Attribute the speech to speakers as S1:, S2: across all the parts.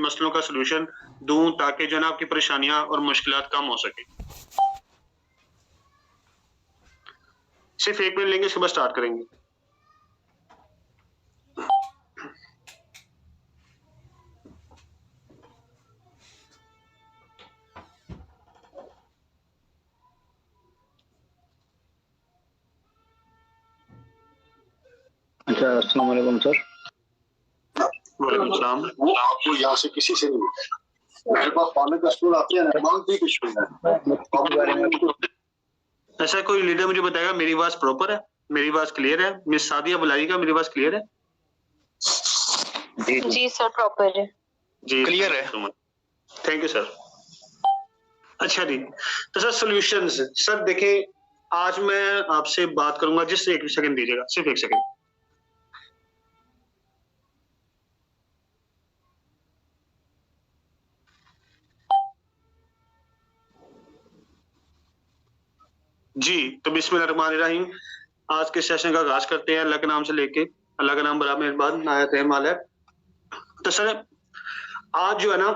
S1: मसलों का सलूशन दूं ताकि जो है ना आपकी परेशानियां और मुश्किलात कम हो सके। सिर्फ 1 मिनट लेंगे, इसके बाद स्टार्ट करेंगे।
S2: अच्छा, अस्सलाम वालेकुम सर।
S1: वालेकुम सलाम।
S3: आपको यहाँ से किसी से नहीं मेरे पास पानी का स्टूल आती है ना, मांग भी कुछ नहीं है।
S1: ऐसा कोई लीडर मुझे बताएगा मेरी आवाज प्रॉपर है, मेरी आवाज क्लियर है? मिस सादिया बुलाइएगा, मेरी आवाज क्लियर है?
S4: जी सर, प्रॉपर है
S1: जी,
S5: क्लियर है।
S1: Thank you sir. अच्छा जी, तो सर सॉल्यूशंस, सर देखिए आज मैं आपसे बात करूंगा, जिस 1 सेकंड दीजिएगा, सिर्फ 1 सेकंड। जी, तो बिस्मिल्लाहिर्रहमानिर्रहीम। आज के सेशन का आगाज करते हैं अल्लाह के नाम से लेके। अल्लाह का नाम बड़ा मेहरबान नायत रहमान है। तो सर आज जो है ना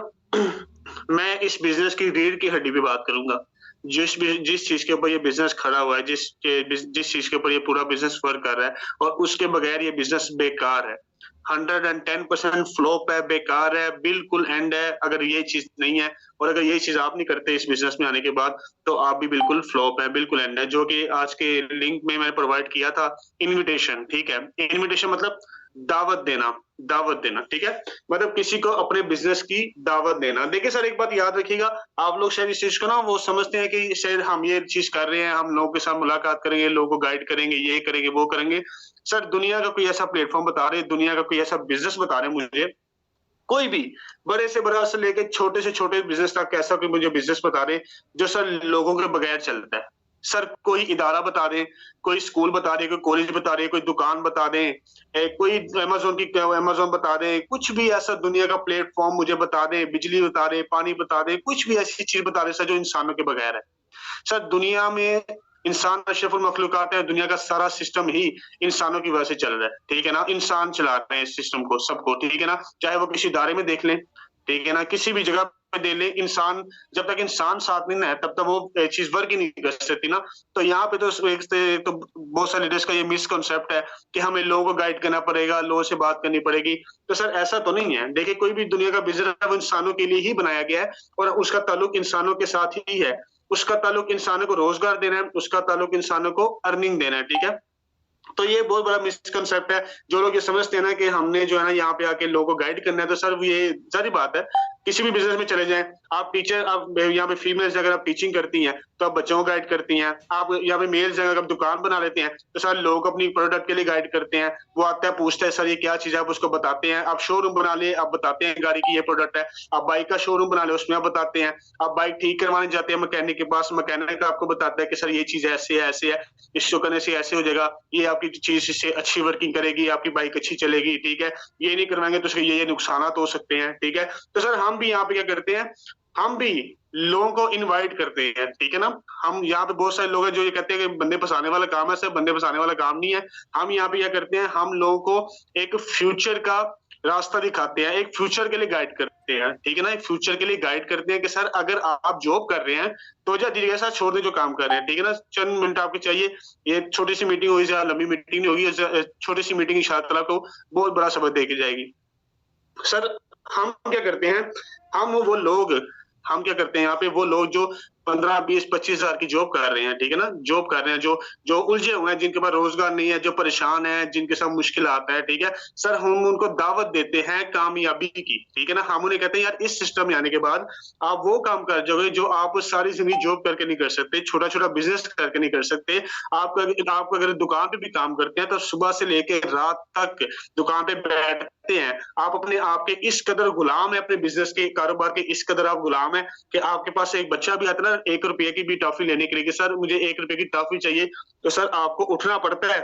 S1: मैं इस बिजनेस की रीढ़ की हड्डी पे बात करूंगा। जिस चीज के ऊपर ये बिजनेस खड़ा हुआ है, जिस चीज के ऊपर ये पूरा बिजनेस वर्क कर रहा है, और उसके बगैर ये बिजनेस बेकार है। 110% फ्लॉप है, बेकार है, बिल्कुल एंड है। अगर ये चीज नहीं है और अगर ये चीज आप नहीं करते इस बिजनेस में आने के बाद, तो आप भी बिल्कुल फ्लॉप है, बिल्कुल एंड है। जो कि आज के लिंक में मैंने प्रोवाइड किया था, इनविटेशन, ठीक है। इनविटेशन मतलब दावत देना, ठीक है। मतलब किसी को अपने बिजनेस की दावत देना। देखिए सर, एक बात याद रखिएगा, आप लोग शायद इस चीज को ना वो समझते हैं कि शायद हम ये चीज कर रहे हैं, हम लोगों के साथ मुलाकात करेंगे, लोगों को गाइड करेंगे, ये करेंगे, वो करेंगे। सर दुनिया का कोई ऐसा प्लेटफॉर्म बता रहे, दुनिया का कोई ऐसा बिजनेस बता रहे मुझे, कोई भी बड़े से बड़ा से लेके छोटे से छोटे बिजनेस तक, ऐसा कोई मुझे बिजनेस बता रहे जो सर लोगों के बगैर चलता है। सर कोई इदारा बता दें, कोई स्कूल बता दें, कोई कॉलेज बता दें, कोई दुकान बता दें, कोई अमेज़न बता दें, कुछ भी ऐसा दुनिया का प्लेटफॉर्म मुझे बता दें, बिजली बता दें, पानी बता दें, कुछ भी ऐसी चीज बता दें सर जो इंसानों के बगैर है। सर दुनिया में इंसान अशरफुल मखलूकात है, दुनिया का सारा सिस्टम ही इंसानों की वजह से चल रहा है, ठीक है ना। इंसान चला रहे हैं इस सिस्टम को, सबको, ठीक है ना। चाहे वो किसी इदारे में देख लें, ठीक है ना, किसी भी जगह पे दे ले, इंसान जब तक इंसान साथ नहीं है तब तक वो चीज वर्क ही नहीं कर सकती ना। तो यहाँ पे तो तो बहुत सारे लीडर्स का ये मिसकॉन्सेप्ट है कि हमें लोगों को गाइड करना पड़ेगा, लोगों से बात करनी पड़ेगी। तो सर ऐसा तो नहीं है। देखिए कोई भी दुनिया का बिजनेस है वो इंसानों के लिए ही बनाया गया है और उसका ताल्लुक इंसानों के साथ ही है। उसका ताल्लुक इंसानों को रोजगार देना है, उसका ताल्लुक इंसानों को अर्निंग देना है, ठीक है। तो ये बहुत बड़ा मिसकंसेप्ट है। जो लोग ये समझते हैं ना कि हमने जो है ना यहाँ पे आके लोगों को गाइड करना है, तो सर ये सारी बात है। किसी भी बिजनेस में चले जाएं, आप टीचर, आप यहाँ पे फीमेल्स अगर आप टीचिंग करती हैं तो आप बच्चों को गाइड करती हैं। आप यहाँ पे मेल्स अगर आप दुकान बना लेते हैं तो सर लोग अपनी प्रोडक्ट के लिए गाइड करते हैं। वो आता है, पूछता है सर ये क्या चीज है, आप उसको बताते हैं। आप शोरूम बना ले, आप बताते हैं गाड़ी की ये प्रोडक्ट है। आप बाइक का शोरूम बना ले, उसमें आप बताते हैं। आप बाइक ठीक करवाने जाते हैं मैकेनिक के पास, मैकेनिक आपको बताता है कि सर ये चीज ऐसे है, ऐसे है, इसको करने से ऐसे हो जाएगा, ये आपकी चीज इससे अच्छी वर्किंग करेगी, आपकी बाइक अच्छी चलेगी, ठीक है। ये नहीं करवाएंगे तो उसके ये नुकसान हो सकते हैं, ठीक है। तो सर हम भी यहाँ पे क्या करते हैं, हम भी लोगों को इनवाइट करते हैं, ठीक है ना। हम यहाँ पे बहुत सारे लोग हैं जो ये कहते हैं कि बंदे फंसाने वाला काम है। सर बंदे फंसाने वाला काम नहीं है। हम यहाँ पे क्या करते हैं, हम लोगों को एक फ्यूचर का रास्ता दिखाते हैं, एक फ्यूचर के लिए गाइड करते हैं, ठीक है ना। एक फ्यूचर के लिए गाइड करते हैं कि सर अगर आप जॉब कर रहे हैं तो जा दीजिएगा, सर छोड़ दे जो काम कर रहे हैं, ठीक है ना। चंद मिनट आपके चाहिए, ये छोटी सी मीटिंग होगी, ज्यादा लंबी मीटिंग नहीं होगी, छोटी सी मीटिंग इंशाअल्लाह को बहुत बड़ा सबक दे के जाएगी। सर हम क्या करते हैं, हम क्या करते हैं यहाँ पे, वो लोग जो 15, 20, 25 हजार की जॉब कर रहे हैं, ठीक है ना, जॉब कर रहे हैं, जो उलझे हुए हैं, जिनके पास रोजगार नहीं है, जो परेशान है, जिनके साथ मुश्किल आता है, ठीक है। सर हम उनको दावत देते हैं कामयाबी की, ठीक है ना। हम उन्हें कहते हैं यार इस सिस्टम में आने के बाद आप वो काम कर जाओगे जो आप सारी जिंदगी जॉब करके नहीं कर सकते, छोटा छोटा बिजनेस करके नहीं कर सकते। आप अगर दुकान पे भी काम करते हैं तो सुबह से लेकर रात तक दुकान पे बैठते हैं, आप अपने आपके इस कदर गुलाम है, अपने बिजनेस के कारोबार के इस कदर आप गुलाम है कि आपके पास एक बच्चा भी आता है ना 1 रुपए की भी टॉफी लेने के लिए कि सर मुझे 1 रुपए की टॉफी चाहिए, तो सर आपको उठना पड़ता है,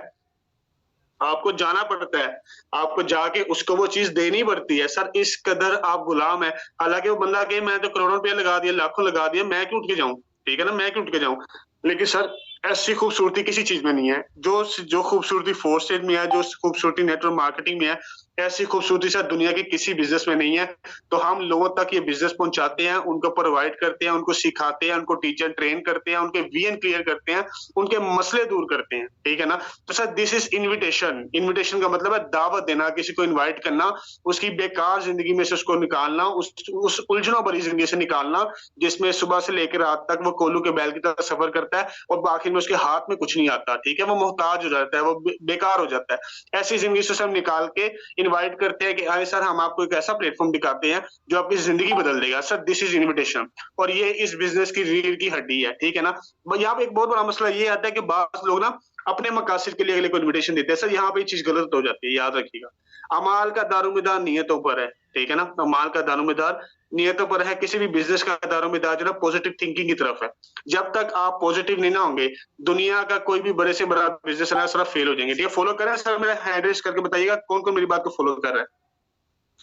S1: आपको जाना पड़ता है, आपको जाके उसको वो चीज देनी पड़ती है। सर इस कदर आप गुलाम है। हालांकि वो बंदा कहे मैं तो करोड़ों रुपया लगा दिया, लाखों लगा दिया, मैं क्यों उठ के जाऊं, ठीक है ना, मैं क्यों उठ के जाऊं। लेकिन सर ऐसी खूबसूरती किसी चीज में नहीं है। जो खूबसूरती फोर्सेज में है, जो खूबसूरती नेटवर्क मार्केटिंग में है, ऐसी खूबसूरती से दुनिया की किसी बिजनेस में नहीं है। तो हम लोगों तक ये बिजनेस पहुंचाते हैं, उनको प्रोवाइड करते हैं, उनको सिखाते हैं, उनको टीचर ट्रेन करते हैं, उनके वीएन क्लियर करते हैं, उनके मसले दूर करते हैं, ठीक है ना। तो sir this is invitation. Invitation का मतलब है दावत देना, किसी को इनवाइट करना, उसकी बेकार जिंदगी में से उसको निकालना, उस उलझनों भरी जिंदगी से निकालना, जिसमें सुबह से लेकर रात तक वो कोल्लू के बैल की तरह सफर करता है और आखिर में उसके हाथ में कुछ नहीं आता, ठीक है, वो मोहताज हो जाता है, वो बेकार हो जाता है। ऐसी जिंदगी से हम निकाल के इनवाइट करते हैं कि आए सर हम आपको एक ऐसा प्लेटफॉर्म दिखाते हैं जो आपकी जिंदगी बदल देगा। सर दिस इज इनविटेशन, और ये इस बिजनेस की रीढ़ की हड्डी है, ठीक है ना। यहाँ पे एक बहुत बड़ा मसला ये आता है कि बात लोग ना अपने मकासद के लिए अगले को इनविटेशन देते हैं। सर यहाँ पे चीज गलत हो जाती है, याद रखिएगा। अमाल का दारोमदार नियतों पर है, ठीक है ना। अमाल का दारोमदार नियतों पर है। किसी भी बिजनेस का दारोमदार जो है पॉजिटिव थिंकिंग की तरफ है। जब तक आप पॉजिटिव नहीं ना होंगे, दुनिया का कोई भी बड़े से बड़ा बिजनेस है सारा फेल हो जाएंगे, ठीक है। फॉलो करें सर, मेरा हैंड रेस करके बताइएगा कौन कौन मेरी बात को फॉलो कर रहा है।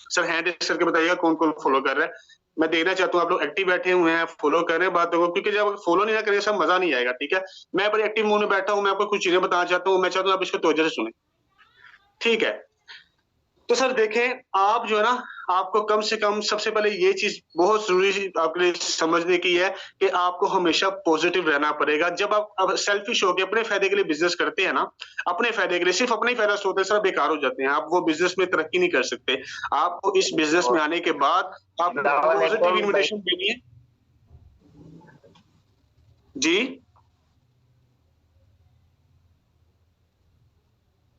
S1: सर हैंड रेस करके बताइएगा कौन कौन फॉलो कर रहा है। मैं देखना चाहता हूँ आप लोग एक्टिव बैठे हुए हैं, फॉलो कर रहे हैं बातों को, क्योंकि जब फॉलो नहीं ना करेंगे सब मजा नहीं आएगा, ठीक है। मैं बड़े एक्टिव मूड में बैठा हूँ, मैं आपको कुछ चीजें बताना चाहता हूँ, मैं चाहता हूँ आप इसको तवज्जो से सुने, ठीक है। तो सर देखें, आप जो है ना, आपको कम से कम सबसे पहले ये चीज बहुत जरूरी आपके लिए समझने की है कि आपको हमेशा पॉजिटिव रहना पड़ेगा। जब आप अब सेल्फिश होकर अपने फायदे के लिए बिजनेस करते हैं ना, अपने फायदे के लिए सिर्फ अपना ही फायदा सोचते हैं, सर बेकार हो जाते हैं, आप वो बिजनेस में तरक्की नहीं कर सकते। आपको इस बिजनेस में आने के बाद आपको पॉजिटिव इन्विटेशन देनी है। जी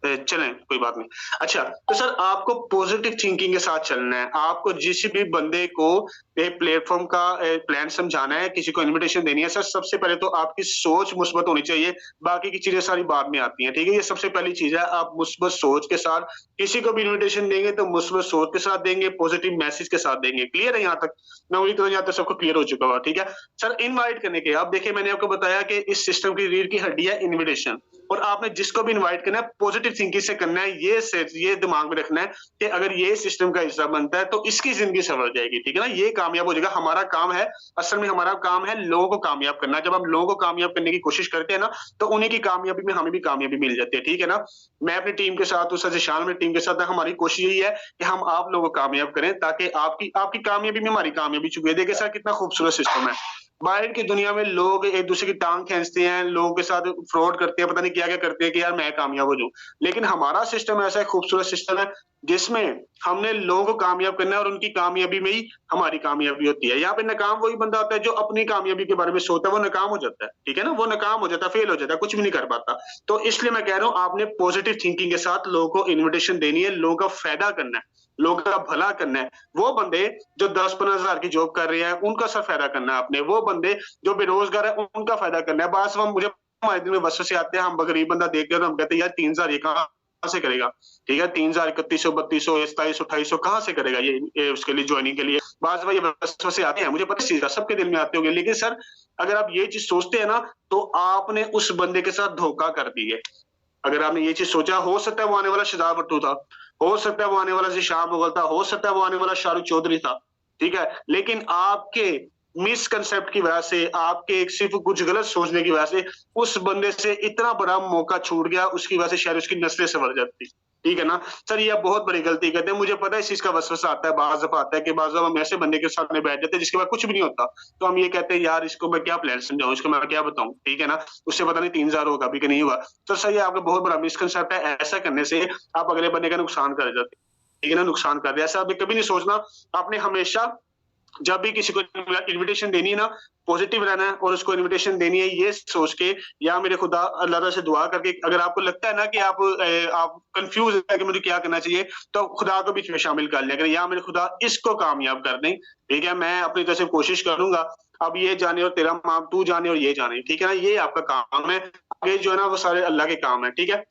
S1: चलें, कोई बात नहीं। अच्छा, तो सर आपको पॉजिटिव थिंकिंग के साथ चलना है। आपको जिस भी बंदे को एक प्लेटफॉर्म का प्लान समझाना है, किसी को इनविटेशन देनी है, सर सबसे पहले तो आपकी सोच मुस्बत होनी चाहिए। बाकी की चीजें सारी बाद में आती हैं, ठीक है। ये सबसे पहली चीज है, आप मुस्बत सोच के साथ किसी को भी इन्विटेशन देंगे तो मुस्बत सोच के साथ देंगे, पॉजिटिव मैसेज के साथ देंगे। क्लियर है यहाँ तक? मैं उम्मीद करूँ यहाँ तक सबको क्लियर हो चुका हुआ, ठीक है। सर इनवाइट करने के, अब देखिए मैंने आपको बताया कि इस सिस्टम की रीढ़ की हड्डी है इनविटेशन, और आपने जिसको भी इनवाइट करना है पॉजिटिव थिंकिंग से करना है। ये दिमाग में रखना है कि अगर ये सिस्टम का हिस्सा बनता है तो इसकी जिंदगी संवर जाएगी, ठीक है ना, ये कामयाब हो जाएगा। हमारा काम है, असल में हमारा काम है लोगों को कामयाब करना। जब हम लोगों को कामयाब करने की कोशिश करते हैं ना, तो उन्हीं की कामयाबी में हमें भी कामयाबी मिल जाती है, ठीक है ना। मैं अपनी टीम के साथ, उस शान में टीम के साथ, हमारी कोशिश यही है कि हम आप लोगों को कामयाब करें, ताकि आपकी आपकी कामयाबी में हमारी कामयाबी छुपी है। देखिए सर कितना खूबसूरत सिस्टम है। बाहर की दुनिया में लोग एक दूसरे की टांग खींचते हैं, लोगों के साथ फ्रॉड करते हैं, पता नहीं क्या क्या करते हैं कि यार मैं कामयाब हो जाऊं। लेकिन हमारा सिस्टम ऐसा एक खूबसूरत सिस्टम है जिसमें हमने लोगों को कामयाब करना है, और उनकी कामयाबी में ही हमारी कामयाबी होती है। यहाँ पे नाकाम वही बंदा होता है जो अपनी कामयाबी के बारे में सोचता है, वो नाकाम हो जाता है, ठीक है ना, वो नाकाम हो जाता है, फेल हो जाता है, कुछ भी नहीं कर पाता। तो इसलिए मैं कह रहा हूँ आपने पॉजिटिव थिंकिंग के साथ लोगों को इन्विटेशन देनी है, लोगों का फायदा करना है, लोगों का भला करना है। वो बंदे जो 10-15 हजार की जॉब कर रहे हैं उनका सर फायदा करना है आपने। वो बंदे जो बेरोजगार है उनका फायदा करना है। बस हम मुझे हमारे दिन में बसों से आते हैं, हम गरीब बंदा देख के हम कहते हैं यार 3,000 ये कहाँ से करेगा, ठीक है, 3,000, 3100, 3200, 2700, 2800 कहाँ से करेगा ये उसके लिए ज्वाइनिंग के लिए। बाज भाई बसों से आते हैं, मुझे पता चीज का सबके दिल में आते होंगे। लेकिन सर अगर आप ये चीज सोचते हैं ना, तो आपने उस बंदे के साथ धोखा कर दी है। अगर आपने ये चीज सोचा, हो सकता है वो आने वाला शहजाद भट्टू था, हो सकता है वो आने वाला ज़िशान मुगल था, हो सकता है वो आने वाला शाहरुख चौधरी था, ठीक है। लेकिन आपके मिसकंसेप्ट की वजह से, आपके एक सिर्फ कुछ गलत सोचने की वजह से उस बंदे से इतना बड़ा मौका छूट गया, उसकी वजह से शायद उसकी नस्लें संवर जाती, ठीक है ना। सर ये बहुत बड़ी गलती करते हैं। मुझे पता है इस चीज का वसवसा आता है, बाज़ दफा आता है कि बाज़ दफा हम ऐसे बंदे के सामने बैठ जाते हैं जिसके बाद कुछ भी नहीं होता, तो हम ये कहते हैं यार इसको मैं क्या प्लान समझाऊं, इसको मैं क्या बताऊं, ठीक है ना। उससे पता नहीं 3,000 होगा भी कि नहीं होगा। तो सर ये आपका बहुत बड़ा मिसकंसेप्ट है। ऐसा करने से आप अगले बंदे का नुकसान कर जाते हैं, ठीक है ना, नुकसान कर रहे हैं। ऐसा आपने कभी नहीं सोचना। आपने हमेशा जब भी किसी को इनविटेशन देनी है ना, पॉजिटिव रहना है, और उसको इनविटेशन देनी है ये सोच के, या मेरे खुदा अल्लाह ताला से दुआ करके, अगर आपको लगता है ना कि आप कंफ्यूज है कि मुझे क्या करना चाहिए, तो खुदा को बीच में शामिल कर लिया करें, या मेरे खुदा इसको कामयाब कर दें, ठीक है, मैं अपनी तरफ से कोशिश करूंगा। अब ये जाने और तेरा माम तू जाने और ये जाने, ठीक है ना, ये आपका काम है। आगे जो है ना वो सारे अल्लाह के काम है, ठीक है।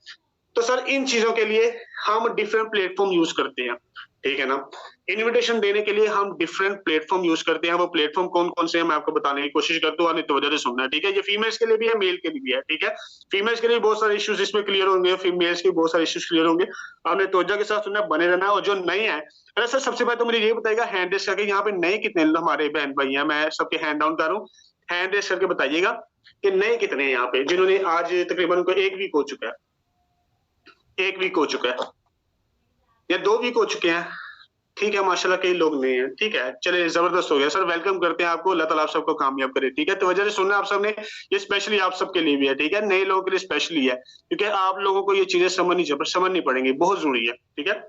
S1: तो सर इन चीजों के लिए हम डिफरेंट प्लेटफॉर्म यूज करते हैं, ठीक है ना। इनविटेशन देने के लिए हम डिफरेंट प्लेटफॉर्म यूज करते हैं। वो प्लेटफॉर्म कौन कौन से हैं मैं आपको बताने की कोशिश करता हूँ, आपने तवज्जो से सुनना है, ठीक है। ये फीमेल्स के लिए भी है, मेल के लिए भी है, ठीक है। फीमेल्स के लिए बहुत सारे इश्यूज इसमें क्लियर होंगे, फीमेल्स के बहुत सारे इश्यूज क्लियर होंगे। आपने तवज्जो के साथ सुनना, बने रहना। और जो नए हैं, अरे सर सबसे पहले तो मुझे ये बताइएगा हैंड रेस करके यहाँ पे नए कितने हमारे बहन भाई हैं, मैं सबके हैंड डाउन कर रहा हूँ, हैंड रेस करके बताइएगा कि नए कितने हैं यहाँ पे, जिन्होंने आज तकरीबन उनको 1 वीक हो चुका है, 1 वीक हो चुका है, या 2 वीक हो चुके हैं, ठीक है, माशाल्लाह कई लोग नहीं है, ठीक है, चलिए जबरदस्त हो गया सर, वेलकम करते हैं आपको, अल्लाह ताला आप सबको कामयाब करे, ठीक है। तो वजह से सुनना आप सबने, ये स्पेशली आप सबके लिए भी है, ठीक है, नए लोगों के लिए स्पेशली है, क्योंकि आप लोगों को ये चीजें समझनी पड़ेंगी, बहुत जरूरी है, ठीक है।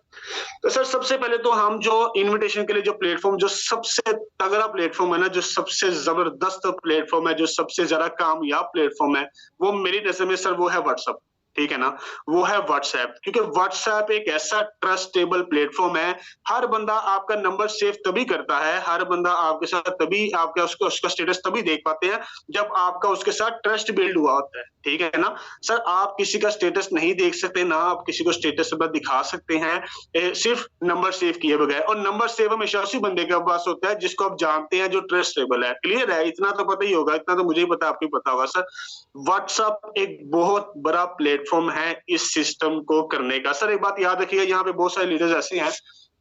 S1: तो सर सबसे पहले तो हम जो इन्विटेशन के लिए जो प्लेटफॉर्म, जो सबसे तगड़ा प्लेटफॉर्म है ना, जो सबसे जबरदस्त प्लेटफॉर्म है, जो सबसे ज्यादा कामयाब प्लेटफॉर्म है, वो मेरी नजर में सर वो है व्हाट्सएप, ठीक है ना, वो है व्हाट्सएप, क्योंकि व्हाट्सएप एक ऐसा ट्रस्टेबल प्लेटफॉर्म है। हर बंदा आपका नंबर सेव तभी करता है, हर बंदा आपके साथ तभी आपका उसका स्टेटस तभी देख पाते हैं जब आपका उसके साथ ट्रस्ट बिल्ड हुआ होता है, ठीक है ना। सर आप किसी का स्टेटस नहीं देख सकते, ना आप किसी को स्टेटस दिखा सकते हैं सिर्फ नंबर सेव किए बगैर, और नंबर सेव हमेशा उसी बंदे के पास होता है जिसको आप जानते हैं, जो ट्रस्टेबल है। क्लियर है, इतना तो पता ही होगा, इतना तो मुझे ही पता, आपको पता होगा सर। व्हाट्सएप एक बहुत बड़ा प्लेटफॉर्म है इस सिस्टम को करने का। सर एक बात याद रखिएगा, यहाँ पे बहुत सारे लीडर्स ऐसे हैं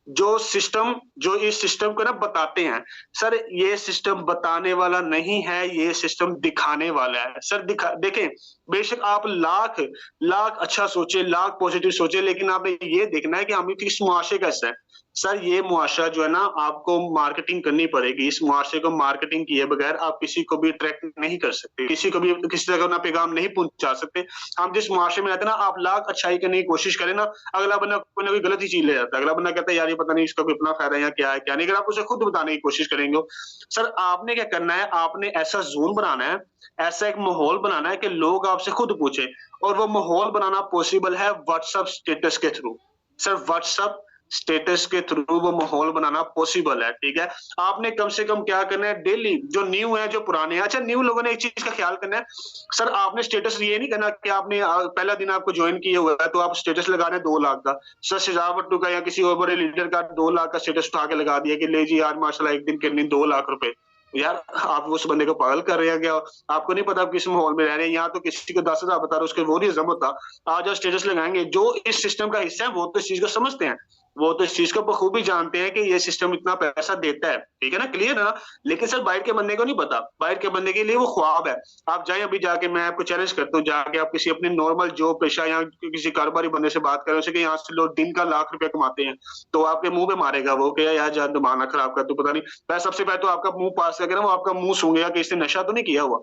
S1: जो इस सिस्टम को ना बताते हैं। सर ये सिस्टम बताने वाला नहीं है, ये सिस्टम दिखाने वाला है। सर देखें, बेशक आप लाख अच्छा सोचे, लाख पॉजिटिव सोचे, लेकिन आपने ये देखना है कि हम किस मुआशरे का हिस्सा है। सर ये मुआशरा जो है ना, आपको मार्केटिंग करनी पड़ेगी। इस मुआशरे को मार्केटिंग किए बगैर आप किसी को भी अट्रैक्ट नहीं कर सकते, किसी को भी किसी तरह का पैगाम नहीं पहुंचा सकते। हम जिस मुआशरे में रहते हैं ना, आप लाख अच्छाई करने की कोशिश करें ना, अगला बंदा कोई ना कोई गलत ही चीज ले जाता है। अगला बंदा कहता है यार ये पता नहीं इसका कोई अपना फायदा है या क्या है क्या नहीं। अगर आप उसे खुद बताने की कोशिश करेंगे, सर आपने क्या करना है, आपने ऐसा जोन बनाना है, ऐसा एक माहौल बनाना है कि लोग आपसे खुद पूछे, और वो माहौल बनाना पॉसिबल है व्हाट्सएप स्टेटस के थ्रू। सर व्हाट्सएप स्टेटस के थ्रू वो माहौल बनाना पॉसिबल है, ठीक है। आपने कम से कम क्या करना है, डेली जो न्यू है, जो पुराने हैं, अच्छा न्यू लोगों ने एक चीज का ख्याल करना है, सर आपने स्टेटस ये नहीं करना कि आपने पहला दिन आपको ज्वाइन किया हुआ है तो आप स्टेटस लगा रहे हैं 2 लाख का। सर शहजाद भट्टू का या किसी और बड़े लीडर का 2 लाख का स्टेटस उठा के लगा दिया कि ले जी आज माशाल्लाह एक दिन के लिए 2 लाख रुपए। यार आप उस बंदे को पागल कर रहे हैं क्या? आपको नहीं पता आप किस माहौल में रह रहे हैं। यहाँ तो किसी को 10,000 बता रहे, उसके वो नहीं जम होता। आज जो स्टेटस लगाएंगे, जो इस सिस्टम का हिस्सा है वो तो इस चीज को समझते हैं, वो तो इस चीज को बखूबी जानते हैं कि ये सिस्टम इतना पैसा देता है, ठीक है ना, क्लियर है ना। लेकिन सर बाहर के बंदे को नहीं पता, बाहर के बंदे के लिए वो ख्वाब है। आप जाए अभी जाके, मैं आपको चैलेंज करता हूँ, जाके आप किसी अपने नॉर्मल जॉब पेशा या किसी कारोबारी बंदे से बात करें उसे कि यहाँ से लोग दिन का लाख रुपया कमाते हैं, तो आपके मुंह पे मारेगा वो कि यार जान दिमाग खराब कर, तू पता नहीं। मैं सबसे पहले तो आपका मुंह पास करके ना वो आपका मुंह सूंघेगा कि इसने नशा तो नहीं किया हुआ,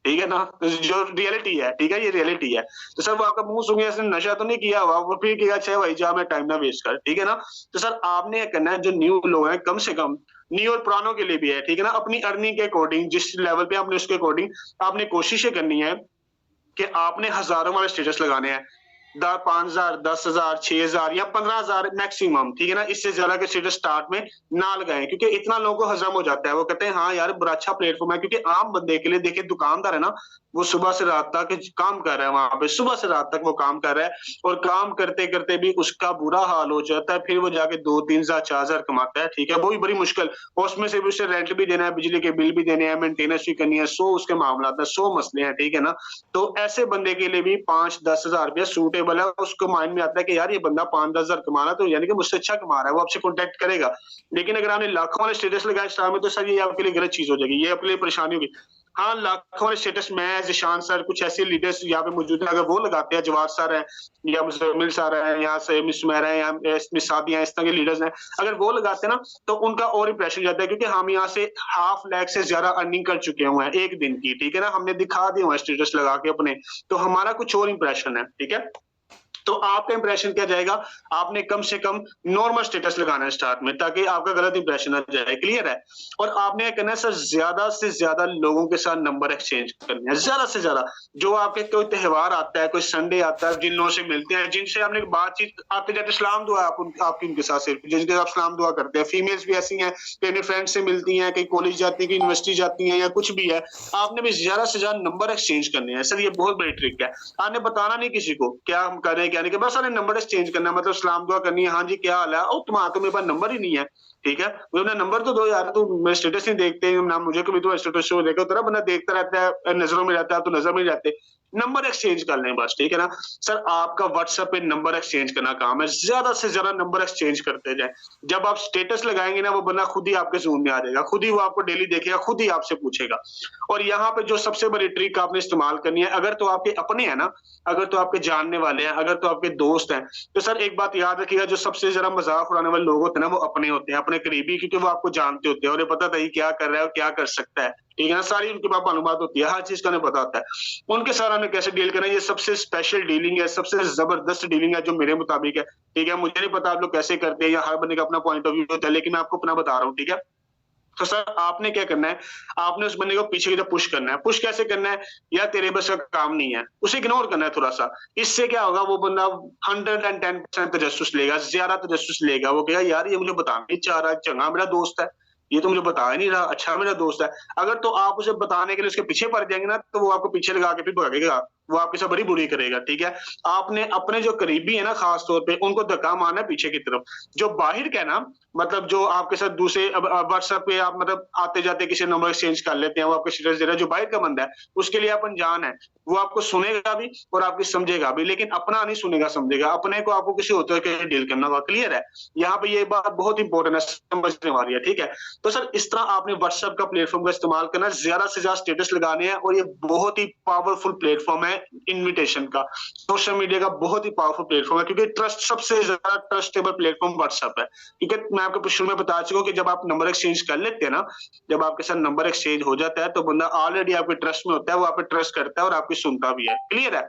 S1: ठीक है ना, जो रियलिटी है, ठीक है, ये रियलिटी है। तो सर वो आपका मुंह सूंघे, इसने नशा तो नहीं किया हुआ, वो फिर कहेगा अच्छा भाई जा मैं टाइम ना वेस्ट कर, ठीक है ना। तो सर आपने ये करना है, जो न्यू लोग हैं, कम से कम न्यू और पुरानों के लिए भी है, ठीक है ना, अपनी अर्निंग के अकॉर्डिंग, जिस लेवल पे आपने उसके अकॉर्डिंग आपने कोशिश ये करनी है कि आपने हजारों वाले स्टेटस लगाने हैं, 5,000, 10,000, 6,000 या 15,000 मैक्सिमम, ठीक है ना। इससे ज्यादा के स्टेटस स्टार्ट में ना लगाएं, क्योंकि इतना लोगों को हजम हो जाता है। वो कहते हैं हाँ यार बड़ा अच्छा प्लेटफॉर्म है, क्योंकि आम बंदे के लिए देखिए, दुकानदार है ना, वो सुबह से रात तक काम कर रहा है, वहां पे सुबह से रात तक वो काम कर रहा है, और काम करते करते भी उसका बुरा हाल हो जाता है। फिर वो जाके 2-3,000 4,000 कमाता है, ठीक है, वो भी बड़ी मुश्किल, और उसमें से भी उसे रेंट भी देना है, बिजली के बिल भी देने हैं, मेंटेनेंस भी करनी है, 100 उसके मामला है, 100 मसले हैं, ठीक है ना। तो ऐसे बंदे के लिए भी 5-10 हजार रुपया सूटेबल है। उसको माइंड में आता है कि यार ये बंदा 5-10 हजार कमा रहा है, तो यानी कि मुझसे अच्छा कमा रहा है, वो आपसे कॉन्टेक्ट करेगा। लेकिन अगर आपने लाखों वाले स्टेटस लगाए स्टार में, तो सर ये आपके लिए गलत चीज हो जाएगी, ये आपके लिए परेशानी होगी। हाँ लाखों वाले स्टेटस मैं, जिशान सर, कुछ ऐसे लीडर्स यहाँ पे मौजूद हैं, अगर वो लगाते हैं, जवाद सर हैं या मुजम्मिल सर हैं, यहाँ से मिस सुमैरा है या मिस सादिया, इस तरह के लीडर्स हैं, अगर वो लगाते हैं ना तो उनका और इंप्रेशन जाता है, क्योंकि हम यहाँ से 1.5 लाख से ज्यादा अर्निंग कर चुके हुए हैं एक दिन की, ठीक है ना, हमने दिखा दिए हुए स्टेटस लगा के अपने, तो हमारा कुछ और इंप्रेशन है, ठीक है। तो आपका इंप्रेशन क्या जाएगा, आपने कम से कम नॉर्मल स्टेटस लगाना है स्टार्ट में, ताकि आपका गलत इंप्रेशन ना जाए, क्लियर है। और आपने करना है सर, ज्यादा से ज्यादा लोगों के साथ नंबर एक्सचेंज करना है, ज्यादा से ज्यादा। जो आपके कोई त्योहार आता है, कोई संडे आता है, जिन लोगों से मिलते हैं, जिनसे आपने बातचीत आते जाते सलाम दुआ आपकी उनके साथ सिर्फ जिनके आप सलाम दुआ करते हैं। फीमेल्स भी ऐसी हैं कि अपने फ्रेंड से मिलती हैं, कहीं कॉलेज जाती है, कहीं यूनिवर्सिटी जाती है, या कुछ भी है, आपने भी ज्यादा से ज्यादा नंबर एक्सचेंज करने हैं। सर ये बहुत बड़ी ट्रिक है, आपने बताना नहीं किसी को क्या हम कर रहे हैं क्या नहीं, कि बस सारे नंबर एक्सचेंज करना, मतलब सलाम दुआ करनी है, हाँ जी क्या हाल है, और तुम्हारा तो मेरे पास नंबर ही नहीं है, ठीक है, मुझे अपना नंबर तो दो यार, तू मेरे स्टेटस नहीं देखते ना, मुझे कभी तो स्टेटस शो देखो, तेरा बंदा देखता रहता है, नजरों में रहता है, तो नजर में रहते, नंबर एक्सचेंज कर लें बस, ठीक है ना। सर आपका व्हाट्सएप पे नंबर एक्सचेंज करना काम है, ज्यादा से ज्यादा नंबर एक्सचेंज करते जाए। जब आप स्टेटस लगाएंगे ना, वो बंदा खुद ही आपके जूम में आ जाएगा, खुद ही वो आपको डेली देखेगा, खुद ही आपसे पूछेगा। और यहाँ पे जो सबसे बड़ी ट्रिक आपने इस्तेमाल करनी है, अगर तो आपके अपने हैं ना, अगर तो आपके जानने वाले हैं, अगर तो आपके दोस्त हैं, तो सर एक बात याद रखिएगा, जो सबसे ज्यादा मजाक उड़ाने वाले लोग होते हैं ना, वो अपने होते हैं, अपने करीबी, क्योंकि वो आपको जानते होते हैं और ये पता था ये क्या कर रहा है और क्या कर सकता है, ठीक है ना। सारी उनके पास मालूमात होती है, हर चीज का उन्हें पता होता है। उनके साथ हमें कैसे डील करना है, ये सबसे स्पेशल डीलिंग है, सबसे जबरदस्त डीलिंग है जो मेरे मुताबिक है, ठीक है। मुझे नहीं पता आप लोग कैसे करते हैं या हर बंदे का अपना पॉइंट ऑफ व्यू होता है, लेकिन मैं आपको अपना बता रहा हूँ, ठीक है। तो सर आपने क्या करना है, आपने उस बंदे को पीछे की तरफ पुश करना है। पुश कैसे करना है, या तेरे बस का काम नहीं है, उसे इग्नोर करना है थोड़ा सा। इससे क्या होगा, वो बंदा 110% तजस्सुस लेगा, ज्यादा तजस्सुस लेगा। वो कहेगा यार ये मुझे बताना नहीं चाह रहा, चंगा मेरा दोस्त है, ये तो मुझे बता ही नहीं रहा, अच्छा मेरा दोस्त है। अगर तो आप उसे बताने के लिए उसके पीछे पड़ जाएंगे ना, तो वो आपको पीछे लगा के फिर भगाएगा, वो आपके साथ बड़ी बुरी करेगा, ठीक है। आपने अपने जो करीबी है ना, खास तौर पे उनको धक्का मारना है पीछे की तरफ। जो बाहर का है ना, मतलब जो आपके साथ दूसरे व्हाट्सएप पे आप मतलब आते जाते किसी नंबर एक्सचेंज कर लेते हैं, वो आपको स्टेटस दे रहा है, जो बाहर का बंदा है उसके लिए आप अनजान है, वो आपको सुनेगा भी और आपकी समझेगा भी, लेकिन अपना नहीं सुनेगा समझेगा। अपने को आपको किसी होते हुए डील करना होगा, क्लियर है। यहाँ पे ये बात बहुत इंपॉर्टेंट है, समझने वाली है, ठीक है। तो सर इस तरह आपने व्हाट्सएप का प्लेटफॉर्म का इस्तेमाल करना, ज्यादा से ज्यादा स्टेटस लगाने हैं, और ये बहुत ही पावरफुल प्लेटफॉर्म है इन्विटेशन का, सोशल मीडिया का बहुत ही पावरफुल प्लेटफॉर्म है, क्योंकि ट्रस्ट सबसे ज्यादा ट्रस्टेबल प्लेटफॉर्म व्हाट्सएप है। क्योंकि मैं आपको शुरू में बता चुका हूं कि जब आप नंबर एक्सचेंज कर लेते हैं ना, जब आपके साथ नंबर एक्सचेंज हो जाता है, तो बंदा ऑलरेडी आपके ट्रस्ट में होता है, वो आप पे ट्रस्ट करता है और आपकी सुनता भी है, क्लियर है।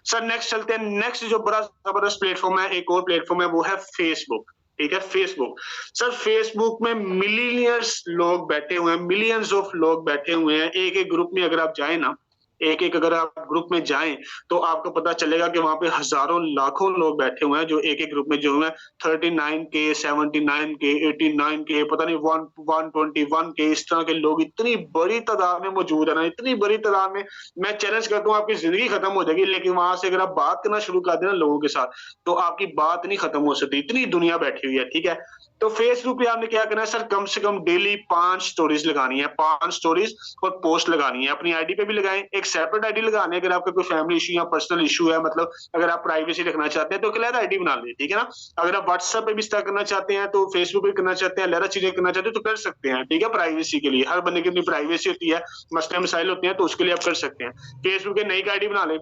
S1: सर नेक्स्ट चलते हैं, नेक्स्ट जो बड़ा जबरदस्त प्लेटफॉर्म है, एक और प्लेटफॉर्म है, वो है फेसबुक, ठीक है। फेसबुक, सर फेसबुक में मिलियंस लोग बैठे हुए हैं, मिलियंस ऑफ लोग बैठे हुए हैं। एक एक ग्रुप में अगर आप जाए ना, एक एक अगर आप ग्रुप में जाएं, तो आपको पता चलेगा कि वहां पे हजारों लाखों लोग बैठे हुए हैं, जो एक एक ग्रुप में जो है 39K 79K 89K, पता नहीं 121K, इस तरह के लोग इतनी बड़ी तादाद में मौजूद है ना, इतनी बड़ी तादाद में। मैं चैलेंज करता हूँ आपकी जिंदगी खत्म हो जाएगी, लेकिन वहां से अगर आप बात करना शुरू कर देना लोगों के साथ, तो आपकी बात नहीं खत्म हो सकती, इतनी दुनिया बैठी हुई है, ठीक है। तो फेसबुक पे आपने क्या करना है सर, कम से कम डेली 5 स्टोरीज लगानी है, 5 स्टोरीज और पोस्ट लगानी है। अपनी आईडी पे भी लगाएं, एक सेपरेट आईडी लगानी है, अगर आपका कोई फैमिली इशू या पर्सनल इशू है, मतलब अगर आप प्राइवेसी रखना चाहते हैं तो एक अलग आईडी बना लें, ठीक है ना। अगर आप व्हाट्सएप पे भी इस्तेमाल करना चाहते हैं, तो फेसबुक पे करना चाहते हैं, अलग चीजें करना चाहते हैं तो कर सकते हैं, ठीक है। प्राइवेसी के लिए हर बंदे की अपनी प्राइवेसी होती है, मसले मसाइल होते हैं, तो उसके लिए आप कर सकते हैं। फेसबुक पे नई आईडी बना लें,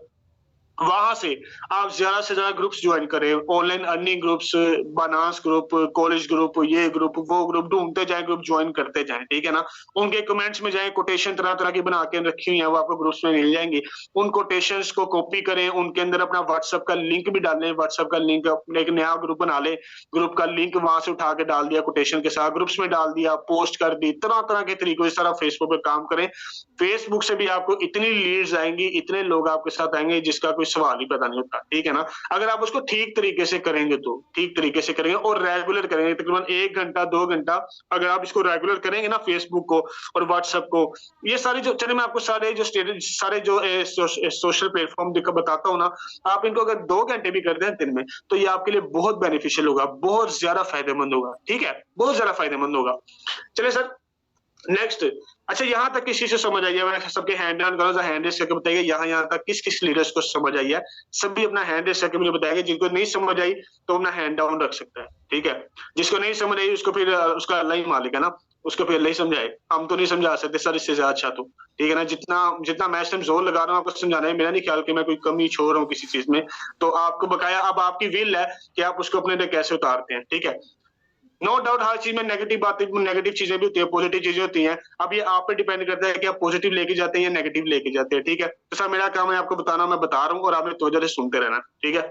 S1: वहां से आप ज्यादा से ज्यादा ग्रुप्स ज्वाइन करें, online earning groups, Banas group, college group, ये ग्रुप वो ग्रुप, ढूंढते जाएं, ग्रुप ज्वाइन करते जाएं, ठीक है ना। उनके कमेंट्स में जाएं, कोटेशन तरह तरह की बना के रखी हुई है, वो आपको ग्रुप्स में मिल जाएंगी। उन कोटेशंस को कॉपी करें, उनके अंदर अपना व्हाट्सएप का लिंक भी डालें, व्हाट्सएप का लिंक, अपने एक नया ग्रुप बना ले, ग्रुप का लिंक वहां से उठा के डाल दिया, कोटेशन के साथ ग्रुप्स में डाल दिया, पोस्ट कर दी, तरह तरह के तरीकों से सारा फेसबुक पे काम करें। फेसबुक से भी आपको इतनी लीड्स आएंगी, इतने लोग आपके साथ आएंगे जिसका कोई सवाल ही पैदा नहीं होता, ठीक है ना। अगर आप उसको ठीक तरीके से करेंगे, तो ठीक तरीके से करेंगे और रेगुलर करेंगे, तकरीबन 1 घंटा 2 घंटा अगर आप इसको रेगुलर करेंगे ना, फेसबुक को और व्हाट्सएप को, ये सारी जो, चलिए मैं आपको सारे जो स्टेटस, सारे जो सोशल प्लेटफॉर्म बताता हूँ ना, आप इनको अगर 2 घंटे भी करते हैं दिन में, तो ये आपके लिए बहुत बेनिफिशियल होगा, बहुत ज्यादा फायदेमंद होगा, ठीक है, बहुत ज्यादा फायदेमंद होगा। चलिए सर नेक्स्ट, अच्छा यहाँ तक किसी से समझ आई है, मैं सबके हैंड डाउन करो, हैंड रेस करके बताइए यहाँ तक किस किस लीडर्स को समझ आई है। सभी अपना हैंड रेस करके मुझे बताएंगे, जिनको नहीं समझ आई तो अपना हैंड डाउन रख सकता है, ठीक है। जिसको नहीं समझ आई उसको फिर उसका अल्लाह ही मालिक है ना, उसको फिर अल्लाह ही समझाए, हम तो नहीं समझा सकते सर इससे ज्यादा अच्छा, तो ठीक है ना। जितना जितना मैं इस टाइम जोर लगा रहा हूँ आपको समझाना है, मेरा नहीं ख्याल कि मैं कोई कमी छोड़ रहा हूँ किसी चीज में, तो आपको बकाया अब आपकी विल है कि आप उसको अपने लिए कैसे उतारते हैं, ठीक है। नो डाउट हर चीज में नेगेटिव बातें, नेगेटिव चीजें भी होती है, पॉजिटिव चीजें होती हैं। अब ये आप पे डिपेंड करता है कि आप पॉजिटिव लेके जाते हैं या नेगेटिव लेके जाते हैं, ठीक है। तो सर मेरा काम है आपको बताना, मैं बता रहा हूँ और आपने तवज्जो से सुनते रहना, ठीक है।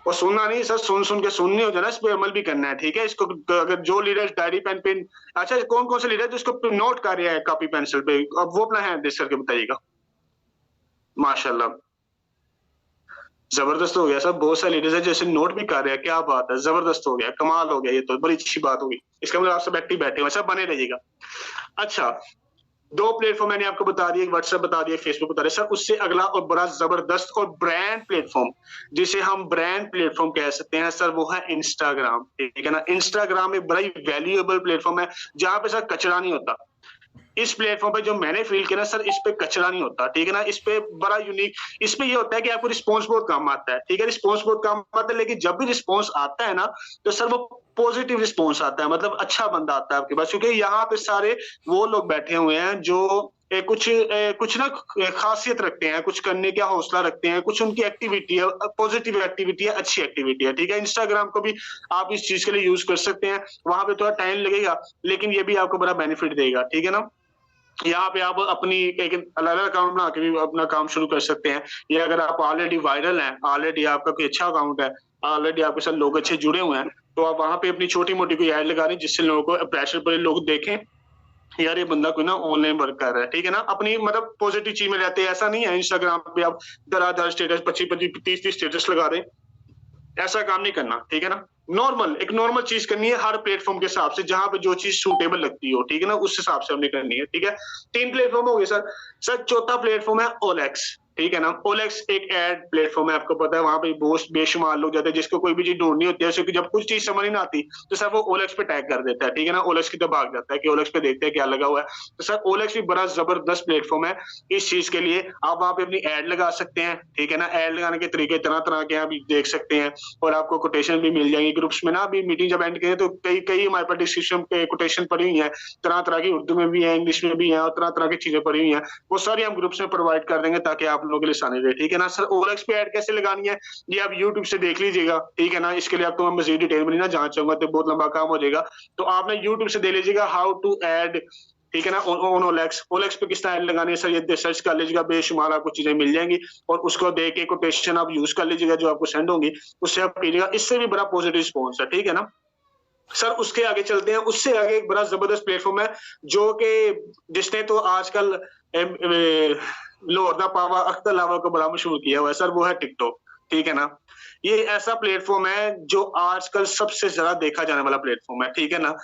S1: और सुनना नहीं सर, सुन सुन के सुननी हो जाए ना, इस पे अमल भी करना है, ठीक है। इसको अगर जो लीडर डायरी पेन पेन, अच्छा कौन कौन से लीडर जिसको नोट कर रहा है कॉपी पेंसिल पे, अब वो अपना हैंड रेस करके बताइएगा। माशाल्लाह, जबरदस्त हो गया सर, बहुत सारे लीडर्स है जैसे नोट भी कर रहे हैं, क्या बात है, जबरदस्त हो गया, कमाल हो गया, ये तो बड़ी अच्छी बात होगी। इसका मतलब आप सब एक्टिव बैठे हुए, सब बने रहिएगा। अच्छा 2 प्लेटफॉर्म मैंने आपको बता दिए, व्हाट्सएप बता दिया, फेसबुक बता दिया सर। उससे अगला और बड़ा जबरदस्त और ब्रांड प्लेटफॉर्म, जिसे हम ब्रांड प्लेटफॉर्म कह सकते हैं सर, वो है इंस्टाग्राम, ठीक है ना। इंस्टाग्राम एक बड़ा ही वैल्यूएबल प्लेटफॉर्म है, जहां पे सर कचरा नहीं होता। इस प्लेटफॉर्म पे जो मैंने फील किया ना सर, इस पे कचरा नहीं होता, ठीक है ना? इस पे बड़ा यूनिक, इस पे ये होता है कि आपको रिस्पॉन्स बहुत कम आता है, ठीक है? रिस्पॉन्स बहुत कम आता है, लेकिन जब भी रिस्पॉन्स आता है ना, तो सर वो पॉजिटिव रिस्पॉन्स आता है, मतलब अच्छा बंदा आता है आपके पास, क्योंकि यहाँ पे सारे वो लोग बैठे हुए हैं जो कुछ ना खासियत रखते हैं, कुछ करने का हौसला रखते हैं, कुछ उनकी एक्टिविटी है, पॉजिटिव एक्टिविटी है, अच्छी एक्टिविटी है, ठीक है? इंस्टाग्राम को भी आप इस चीज़ के लिए यूज़ कर सकते हैं, वहाँ पे थोड़ा टाइम लगेगा, लेकिन ये भी आपको बड़ा बेनिफिट देगा, ठीक है ना? यहाँ पे आप अपनी एक अलग-अलग अकाउंट बना के भी अपना काम शुरू कर सकते हैं। या अगर आप ऑलरेडी वायरल हैं, ऑलरेडी आपका कोई अच्छा अकाउंट है, ऑलरेडी आपके साथ लोग अच्छे जुड़े हुए हैं, तो आप वहाँ पे अपनी छोटी-मोटी कोई ऐड लगा दें, जिससे लोगों को प्रेशर पड़े, लोग देखें, यार ये बंदा कोई ना ऑनलाइन वर्क कर रहा है, ठीक है ना? अपनी मतलब पॉजिटिव चीज़ में रहते हैं, ऐसा नहीं है इंस्टाग्राम पे आप धड़ाधड़ स्टेटस 25-25, 30-30 स्टेटस लगा दें। ऐसा काम नहीं करना, ठीक है ना? नॉर्मल, एक नॉर्मल चीज़ करनी है हर प्लेटफ़ॉर्म के हिसाब से, जहाँ पे जो चीज़ सूटेबल लगती हो, ठीक है ना? उस हिसाब से हमने करनी है, ठीक है? 3 प्लेटफ़ॉर्म हो गए सर। सर चौथा प्लेटफ़ॉर्म है ओएलएक्स, ठीक है ना? ओएलएक्स एक एड प्लेटफ़ॉर्म है, आपको पता है, वहाँ पे बहुत बेशुमार लोग जाते हैं, जिसको कोई भी चीज़ ढूँढनी होती है, जैसे कि जब कुछ चीज़ समझ नहीं आती, तो सर वो ओएलएक्स पे टैग कर देता है, ठीक है ना? ओएलएक्स की तरफ भाग जाता है कि ओएलएक्स पे देखते हैं क्या लगा हुआ है। तो सर ओएलएक्स भी बड़ा ज़बरदस्त प्लेटफ़ॉर्म है इस चीज़ के लिए। आप वहाँ पे अपनी एड लगा सकते हैं, ठीक है ना? एड लगाने के तरीके तरह-तरह के आप देख सकते हैं, और आपको कोटेशन भी मिल जाएगी ग्रुप्स में ना। अभी मीटिंग जब एंड करें तो कई कई हमारे पास डिस्क्रिप्शन पे कोटेशन पड़ी हुई हैं, तरह-तरह की उर्दू में भी है, इंग्लिश में भी है, और तरह-तरह की चीज़ें पड़ी हुई हैं। वो सारी हम ग्रुप्स में प्रोवाइड कर देंगे ताकि आप लोगों के लिए आसानी रहे, ठीक है ना? सर ओएलएक्स पे ऐड कैसे लगानी है, ये आप यूट्यूब से देख लीजिएगा, ठीक है ना? इसके लिए आपको मैं मज़ीद डिटेल में नहीं ना जाना चाहूँगा, तो बहुत लंबा काम हो जाएगा। तो आप ना यूट्यूब से देख लीजिएगा हाउ टू ऐड, ठीक है ना? On OLX. ओएलएक्स पे किस तरह ऐड लगानी है सर, ये सर्च कर लीजिएगा, बेशुमार आपको चीज़ें मिल जाएँगी, और उसको देख के कोटेशन आप यूज़ कर लीजिएगा जो आपको सेंड होंगी, उससे आप कीजिएगा। इससे भी बड़ा पॉजिटिव रिस्पॉन्स है, ठीक है ना? सर उसके आगे चलते हैं, उससे आगे एक बड़ा ज़बरदस्त प्लेटफ़ॉर्म है, जो कि जिसने तो आजकल लाहौर दा पावा अख्तर लावा को बड़ा मशहूर किया हुआ है सर, वो है टिकटॉक, ठीक है ना? ये ऐसा प्लेटफ़ॉर्म है जो आजकल सबसे ज़्यादा देखा जाने वाला प्लेटफ़ॉर्म है, ठीक है ना?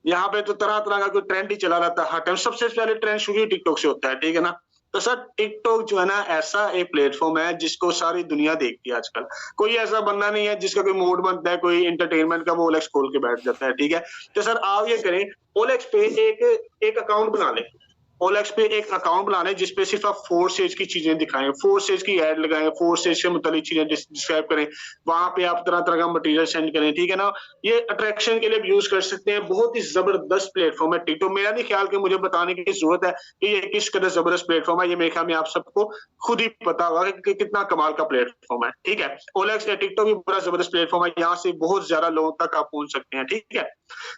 S1: यहाँ पे तो तरह-तरह का कोई ट्रेंड ही चला रहता है हर टाइम, सबसे पहले ट्रेंड शुरू ही टिकटॉक से होता है, ठीक है ना? तो सर टिकटॉक जो है ना, ऐसा एक प्लेटफ़ॉर्म है जिसको सारी दुनिया देखती है आजकल। कोई ऐसा बंदा नहीं है जिसका कोई मूड बनता है, कोई एंटरटेनमेंट का, वो ओएलएक्स खोल के बैठ जाता है, ठीक है? तो सर आप ये करें, ओएलएक्स पे एक एक अकाउंट बना लें। ओएलएक्स पे एक अकाउंट बना लें जिसपे सिर्फ़ आप 4 स्टेज की चीज़ें दिखाएँ, 4 स्टेज की ऐड लगाएँ, 4 स्टेज से मुताल्लिक चीज़ें डिस्क्राइब करें। वहाँ पे आप तरह-तरह का मटीरियल सेंड करें, ठीक है ना? ये अट्रैक्शन के लिए भी यूज़ कर सकते हैं, बहुत ही ज़बरदस्त प्लेटफ़ॉर्म है टिकटॉक। मेरा नहीं ख्याल कि मुझे बताने की ज़रूरत है कि ये किस कदर ज़बरदस्त प्लेटफ़ॉर्म है, ये मेरे ख्याल में आप सबको खुद ही पता होगा कि कितना कमाल का प्लेटफ़ॉर्म है, ठीक है? ओएलएक्स या टिकटॉक भी बड़ा ज़बरदस्त प्लेटफ़ॉर्म है, यहाँ से बहुत ज़्यादा लोगों तक आप पहुँच सकते हैं, ठीक है?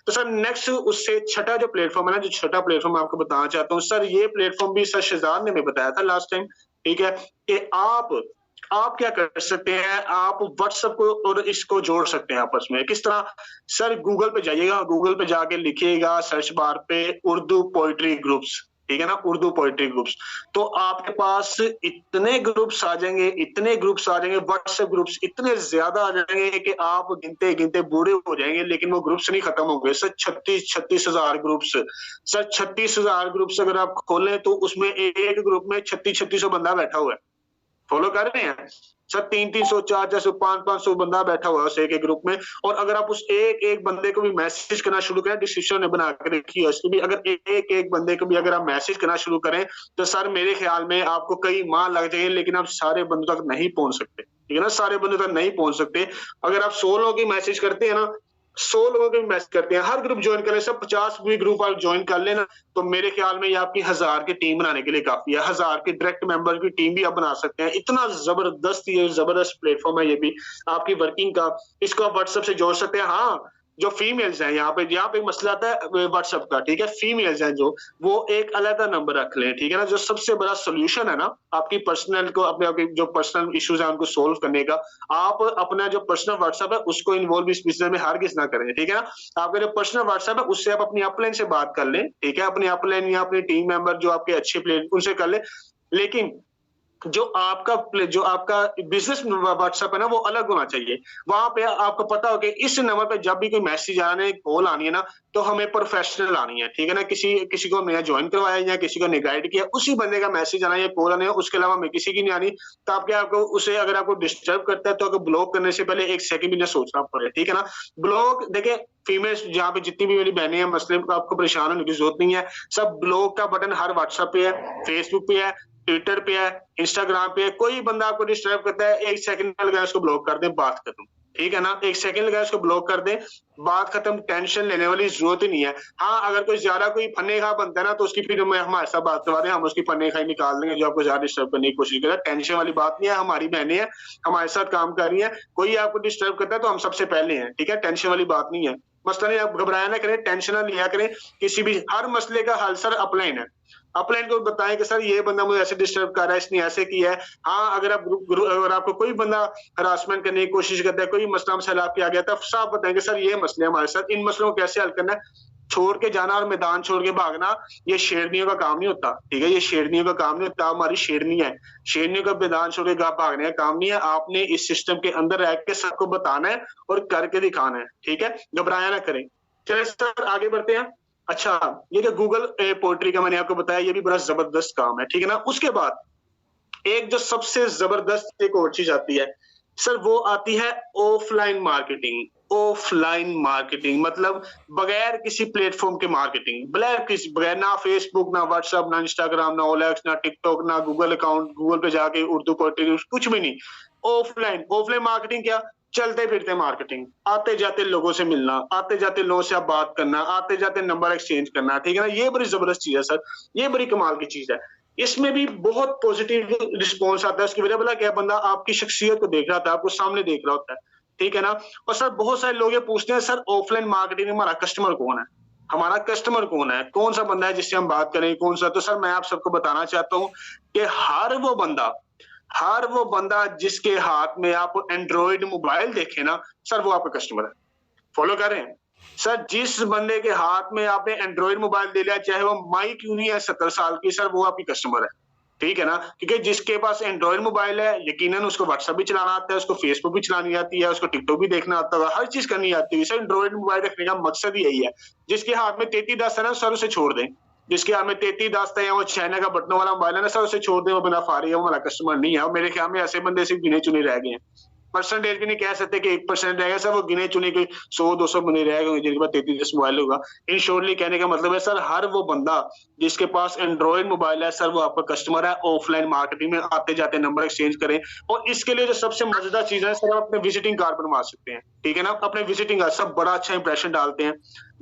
S1: तो सर नेक्स्ट उससे छठा जो प्लेटफ़ॉर्म है ना, जो छठा प्लेटफ़ॉर्म मैं आपको बताना चाहता हूँ, सर ये प्लेटफ़ॉर्म भी सर शहज़ाद ने हमें बताया था लास्ट टाइम, ठीक है? कि आप क्या कर सकते हैं, आप व्हाट्सएप को और इसको जोड़ सकते हैं आपस में। किस तरह? सर गूगल पे जाइएगा, गूगल पे जाके लिखिएगा सर्च बार पे उर्दू पोएट्री ग्रुप्स, ठीक है ना? Urdu poetry groups. तो आपके पास इतने ग्रुप्स आ जाएँगे, इतने ग्रुप्स आ जाएँगे, व्हाट्सएप ग्रुप्स इतने ज़्यादा आ जाएँगे कि आप गिनते-गिनते बूढ़े हो जाएँगे, लेकिन वो ग्रुप्स नहीं खत्म होंगे। Sir 36,000 groups. सर 36,000 ग्रुप्स अगर आप खोलें तो उसमें एक ग्रुप में 36,000 बंदा बैठा हुआ है। फॉलो कर रहे हैं? सर 300-300, 400-400, 500-500 बंदा बैठा हुआ है उस एक-एक ग्रुप में, और अगर आप उस एक-एक बंदे को भी मैसेज करना शुरू करें, डिस्क्रिप्शन में बना के रखी है उसकी भी, अगर एक-एक बंदे को भी अगर आप मैसेज करना शुरू करें, तो सर मेरे ख्याल में आपको कई माह लग जाएँगे, लेकिन आप सारे बंदों तक नहीं पहुँच सकते, ठीक है ना? सारे बंदों तक नहीं पहुँच सकते। अगर आप 100 लोगों की मैसेज करते हैं ना, 100 लोगों के मैसेज करते हैं, हर ग्रुप जॉइन करें, सब 50 भी ग्रुप आप जॉइन कर लेना, तो मेरे ख्याल में ये आपकी 1000 की टीम बनाने के लिए काफ़ी है। 1000 के डायरेक्ट मेंबर की टीम भी आप बना सकते हैं। इतना ज़बरदस्त ये ज़बरदस्त प्लेटफ़ॉर्म है ये भी आपकी वर्किंग का। इसको आप व्हाट्सएप से जोड़ सकते हैं। हाँ, जो फीमेल्स हैं यहाँ पे मसला आता है व्हाट्सएप का, ठीक है? फीमेल्स हैं जो, वो एक अलग-सा नंबर रख लें, ठीक है ना? जो सबसे बड़ा सॉल्यूशन है ना, आपकी पर्सनल को आपके जो पर्सनल इश्यूज़ हैं उनको सॉल्व करने का, आप अपना जो पर्सनल व्हाट्सएप है उसको इन्वॉल्व इस बिज़नेस में हरगिज़ ना करें, ठीक है ना? आपका जो पर्सनल व्हाट्सएप है उससे आप अपनी अपलाइन से बात कर लें, ठीक है? अपनी अपलाइन या अपनी टीम मेंबर जो आपके अच्छे प्लेयर उनसे कर लें। लेकिन जो आपका बिजनेस व्हाट्सएप है ना वो अलग होना चाहिए। वहां पे आपको पता हो कि इस नंबर पे जब भी कोई मैसेज आना है, कॉल आनी है ना, तो हमें प्रोफेशनल आनी है, ठीक है ना। किसी किसी को नया ज्वाइन करवाया या किसी को नया गाइड किया, उसी बंदे का मैसेज आना है या कॉल आनी है, उसके अलावा हमें किसी की नहीं आनी। तो आपके आपको उसे अगर आपको डिस्टर्ब करता है तो आपको ब्लॉक करने से पहले 1 सेकंड भी ना सोचना पड़े, ठीक है ना। ब्लॉक देखिए, फीमेल्स जहाँ पे जितनी भी मेरी बहनें हैं, मसले आपको परेशान होने की जरूरत नहीं है। सब ब्लॉक का बटन हर व्हाट्सएप पे है, फेसबुक पे है, ट्विटर पे है, इंस्टाग्राम पे है। कोई बंदा आपको डिस्टर्ब करता है, 1 सेकंड लगाए उसको ब्लॉक कर दें, बात खत्म, ठीक है ना। 1 सेकंड लगाए उसको ब्लॉक कर दें, बात खत्म। टेंशन लेने वाली जरूरत ही नहीं है। हाँ, अगर कोई ज्यादा कोई फन्ने खा बनता है ना, तो उसकी फिर हमारे साथ बात करवा दें, हम उसकी फन्ने खाई निकाल देंगे जो आपको ज्यादा डिस्टर्ब करने की कोशिश करे। टेंशन वाली बात नहीं है, हमारी बहनें हैं, हमारे साथ काम कर रही है। कोई आपको डिस्टर्ब करता है तो हम सबसे पहले हैं, ठीक है। टेंशन वाली बात नहीं है। मसला नहीं, आप घबराया ना करें, टेंशन ना लिया करें। किसी भी हर मसले का हल सर अपलाइन है। अपलाइन को बताएं कि सर ये बंदा मुझे ऐसे डिस्टर्ब कर रहा है, इसने ऐसे किया है। हाँ, अगर आप अगर आपको कोई बंदा हरासमेंट करने की कोशिश करता है, कोई मसला मसला आपके आ गया, तब साफ बताएंगे सर ये मसले हमारे साथ, इन मसलों को कैसे हल करना है। छोड़ के जाना और मैदान छोड़ के भागना, ये शेरनियों का काम नहीं होता, ठीक है। ये शेरनियों का काम नहीं होता, हमारी शेरनी है। शेरनियों का मैदान छोड़ के भागने का काम नहीं है। आपने इस सिस्टम के अंदर रह के सबको बताना है और करके दिखाना है, ठीक है। घबराया ना करें। चलिए सर आगे बढ़ते हैं। अच्छा, ये जो गूगल पोएट्री का मैंने आपको बताया, ये भी बड़ा जबरदस्त काम है, ठीक है ना। उसके बाद एक जो सबसे जबरदस्त एक और चीज आती है सर, वो आती है ऑफलाइन मार्केटिंग। ऑफलाइन मार्केटिंग मतलब बगैर किसी प्लेटफॉर्म के मार्केटिंग, बगैर ना फेसबुक, ना व्हाट्सएप, ना इंस्टाग्राम, ना ओलेक्स, ना टिकटॉक, ना गूगल अकाउंट, गूगल पे जाके उर्दू पोएट्री, कुछ भी नहीं। ऑफलाइन ऑफलाइन मार्केटिंग क्या? चलते फिरते मार्केटिंग, आते जाते लोगों से मिलना, आते जाते लोगों से आप बात करना, आते जाते नंबर एक्सचेंज करना, ठीक है ना। ये बड़ी जबरदस्त चीज है सर, ये बड़ी कमाल की चीज है। इसमें भी बहुत पॉजिटिव रिस्पॉन्स आता है। उसकी वजह बोला क्या, बंदा आपकी शख्सियत को देख रहा था, आपको सामने देख रहा होता है, ठीक है ना। और सर बहुत सारे लोग ये पूछते हैं, सर ऑफलाइन मार्केटिंग में हमारा कस्टमर कौन है? हमारा कस्टमर कौन है? कौन सा बंदा है जिससे हम बात करें, कौन सा? तो सर मैं आप सबको बताना चाहता हूँ कि हर वो बंदा जिसके हाथ में आप एंड्रॉइड मोबाइल देखे ना, सर वो आपका कस्टमर है। फॉलो कर रहे हैं सर? जिस बंदे के हाथ में आपने एंड्रॉइड मोबाइल दे लिया, चाहे वो माई क्यों नहीं है 70 साल की, सर वो आपकी कस्टमर है, ठीक है ना। क्योंकि जिसके पास एंड्रॉइड मोबाइल है, यकीनन उसको व्हाट्सएप भी चलाना आता है, उसको फेसबुक भी चलानी आती है, उसको टिकटॉक भी देखना आता है, हर चीज करनी आती है। सर एंड्रॉइड मोबाइल रखने का मकसद ही यही है। जिसके हाथ में 3310 है ना, सर उसे छोड़ दें। जिसके हाथ में 3310 है या वो चाइना का बटनों वाला मोबाइल है ना, सर उसे छोड़ दें, वो बंदा फारी है, वो हमारा कस्टमर नहीं है। और मेरे ख्याल में ऐसे बंदे सिर्फ गिने चुने रह गए हैं। परसेंटेज भी नहीं कह सकते कि 1% रहेगा सर, वो गिने चुने कोई 100-200 बंदे रह गए जिनके पास 3310 मोबाइल होगा। इन शॉर्टली कहने का मतलब है सर, हर वो बंदा जिसके पास एंड्रॉइड मोबाइल है, सर वो आपका कस्टमर है। ऑफलाइन मार्केटिंग में आते जाते नंबर एक्सचेंज करें। और इसके लिए जो सबसे मजेदार चीज है सर, आप अपने विजिटिंग कार्ड बनवा सकते हैं, ठीक है ना। अपने विजिटिंग कार्ड सब बड़ा अच्छा इंप्रेशन डालते हैं,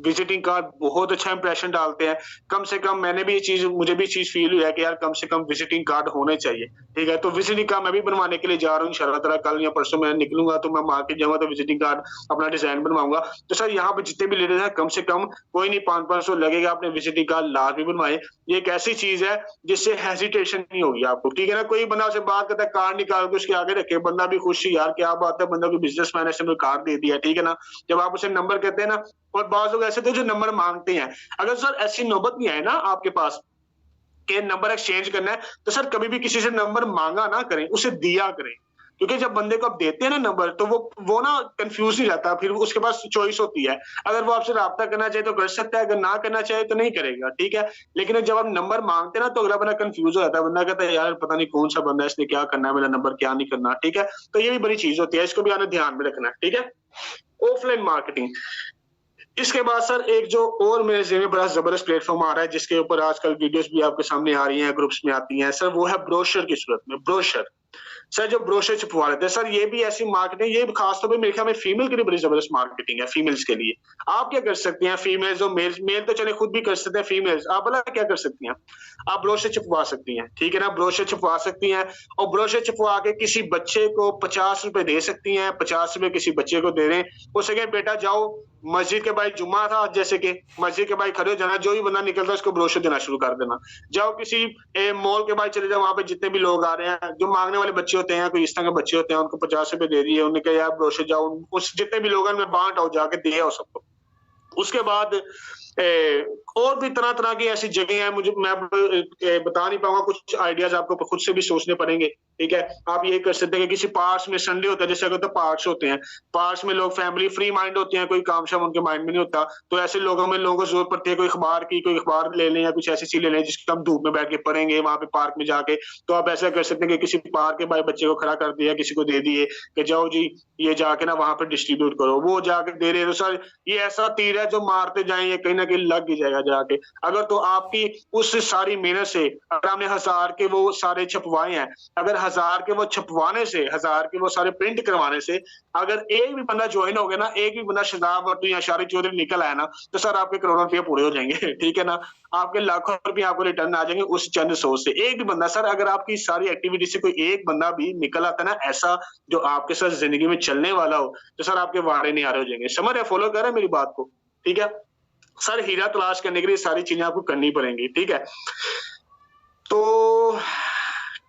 S1: विजिटिंग कार्ड बहुत अच्छा इंप्रेशन डालते हैं। कम से कम मुझे भी चीज फील हुआ है कि यार कम से कम विजिटिंग कार्ड होने चाहिए, ठीक है। तो विजिटिंग कार्ड मैं भी बनवाने के लिए जा रहा हूँ इंशाल्लाह ताला। कल या परसों मैं निकलूंगा तो मैं मार्केट जाऊंगा तो विजिटिंग कार्ड अपना डिजाइन बनवाऊंगा। तो सर यहाँ पे जितने भी लीडर्स हैं, कम से कम कोई नहीं 500-500 लगेगा, अपने विजिटिंग कार्ड लाजमी बनवाए। ये एक ऐसी चीज है जिससे हेजिटेशन नहीं होगी आपको, ठीक है ना। कोई बंदा से बात करता है, कार्ड निकाल के उसके आगे रखे, बंदा भी खुश है, यार क्या बात है, बंदा को बिजनेसमैन है, इसने कार्ड दे दिया, ठीक है ना। जब आप उसे नंबर कहते हैं ना, और बाज लोग ऐसे थे जो नंबर मांगते हैं। अगर सर ऐसी नौबत नहीं आए ना आपके पास कि नंबर एक्सचेंज करना है, तो सर कभी भी किसी से नंबर मांगा ना करें, उसे दिया करें। क्योंकि जब बंदे को आप देते हैं ना नंबर, तो वो ना कंफ्यूज नहीं रहता, फिर उसके पास चॉइस होती है। अगर वो आपसे राब्ता करना चाहे तो कर सकता है, अगर ना करना चाहे तो नहीं करेगा, ठीक है। लेकिन जब आप नंबर मांगते हैं ना, तो अगला बंदा कंफ्यूज हो जाता है। बंदा कहता है यार पता नहीं कौन सा बंदा है, इसने क्या करना है, मेरा नंबर क्या नहीं करना, ठीक है। तो ये भी बड़ी चीज होती है, इसको भी आपने ध्यान में रखना है, ठीक है। Offline marketing. इसके बाद सर एक जो और मेरे ज़हन में बड़ा जबरदस्त प्लेटफॉर्म आ रहा है, जिसके ऊपर आजकल वीडियोस भी आपके सामने आ रही हैं, ग्रुप्स में आती हैं सर, वो है ब्रोशर की सूरत में। ब्रोशर सर, जो ब्रोशर छपवा लेते हैं सर, ये भी ऐसी मार्केटिंग, ये खासतौर पे मेरे ख्याल में फीमेल के लिए बड़ी जबरदस्त मार्केटिंग है, फीमेल्स के लिए। आप क्या कर सकती हैं, फीमेल्स और मेल तो चले खुद भी कर सकते हैं, फीमेल्स आप भला क्या कर सकती हैं, आप ब्रोशर छपवा सकती हैं, ठीक है ना। ब्रोशर छपवा सकती हैं और ब्रोशर छपवा के किसी बच्चे को 50 रुपए दे सकती हैं, 50 रुपए किसी बच्चे को दे दें। उसे कहें बेटा जाओ मस्जिद के भाई जुम्मा था, जैसे कि मस्जिद के भाई खड़े हो जाना, जो भी बंदा निकलता है उसको ब्रोशर देना शुरू कर देना। जाओ किसी मॉल के भाई चले जाओ, वहां पे जितने भी लोग आ रहे हैं, जो मांगने वाले बच्चे होते हैं, कोई इस तरह के बच्चे होते हैं, उनको 50 रुपए दे दिए, उन्हें कहा यार ब्रोशर जाओ, उस जितने भी लोग हैं उनमें बांट आओ, जाके दे आओ सबको। उसके बाद और भी तरह तरह की ऐसी जगह है, मुझे मैं बता नहीं पाऊंगा, कुछ आइडियाज आपको खुद से भी सोचने पड़ेंगे। ठीक है, आप ये कर सकते हैं कि किसी पार्क्स में संडे होता है, जैसे अगर तो पार्क्स होते हैं, पार्क्स में लोग फैमिली फ्री माइंड होते हैं, कोई काम शाम उनके माइंड में नहीं होता, तो ऐसे लोगों को जरूरत पड़ती है कोई अखबार ले लें या कुछ ऐसी चीज ले लें जिसको हम धूप में बैठ के पढ़ेंगे वहां पे पार्क में जाके। तो आप ऐसा कर सकते हैं कि किसी पार्क के भाई बच्चे को खड़ा कर दिया, किसी को दे दिए कि जाओ जी ये जाके ना वहां पे डिस्ट्रीब्यूट करो, वो जाके दे रहे हैं। तो सर ये ऐसा तीर है जो मारते जाएंगे कहीं ना कहीं लग ही जाएगा जाके। अगर तो आपकी उस सारी मेहनत से अगर हमने 1000 के वो सारे छपवाए हैं, अगर 1000 के वो छपवाने से, 1000 के वो सारे प्रिंट करवाने से अगर एक भी बंदा ज्वाइन हो गया ना, एक भी बंदा शहजाद भट्टी या शारिक चौधरी निकल आया ना, तो सर आपके करोड़ों रुपये पूरे हो जाएंगे। ठीक है ना, आपके लाखों रुपये आपको रिटर्न आ जाएंगे उस चंद सोच से। एक भी बंदा सर, अगर आपकी सारी एक्टिविटी से कोई एक बंदा भी निकल आता है ना ऐसा जो आपके साथ जिंदगी में चलने वाला हो, तो सर आपके वारे नहीं आ रहे हो जाएंगे। समझ रहे, फॉलो कर रहे हैं मेरी बात को? ठीक है सर, हीरा तलाश करने के लिए सारी चीजें आपको करनी पड़ेंगी। ठीक है, तो